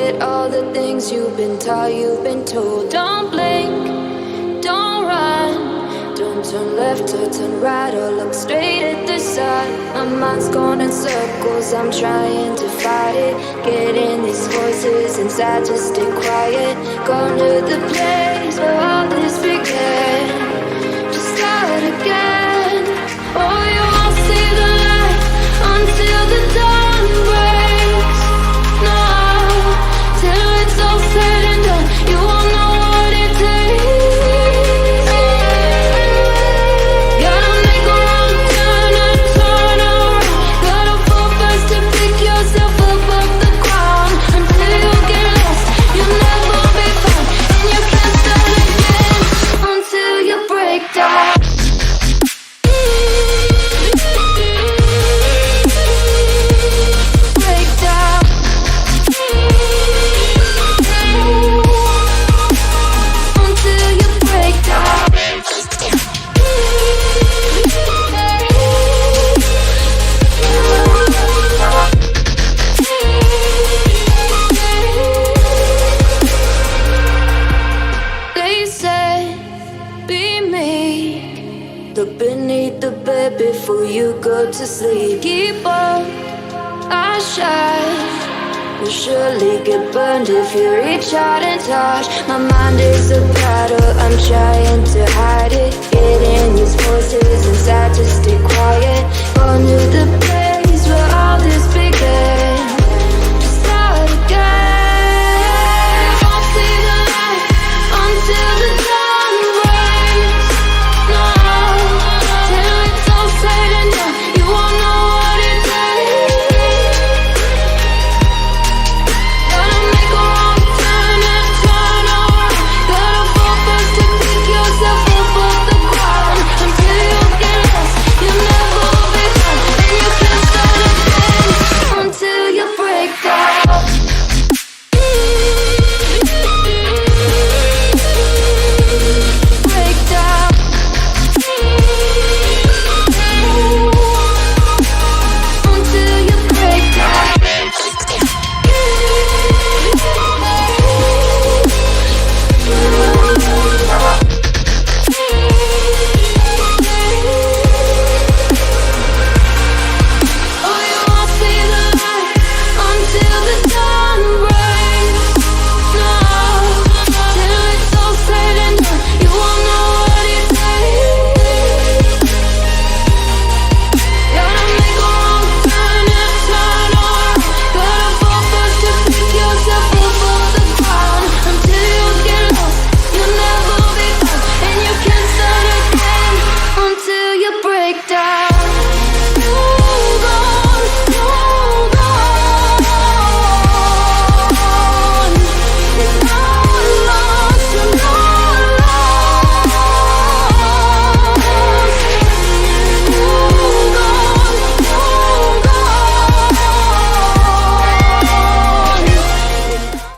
forget all the things you've been taught, you've been told. Don't blink, don't run, don't turn left or turn right or look straight at the sun. My mind's going in circles, I'm trying to fight it. Getting these voices inside, just stay quiet. Going to the place where all this began. Just start again. Oh, you won't see the light until the dawn breaks. No, till it's all said and done, you won't know what it takes. Gotta make a wrong turn and turn around. Gotta fall fast to pick yourself up off the ground. Until you get lost, you'll never be found, and you can't start again until you break down. Look beneath the bed before you go to sleep. Keep on, I shine. You'll surely get burned if you reach out and touch. My mind is a battle, I'm trying to hide it. Getting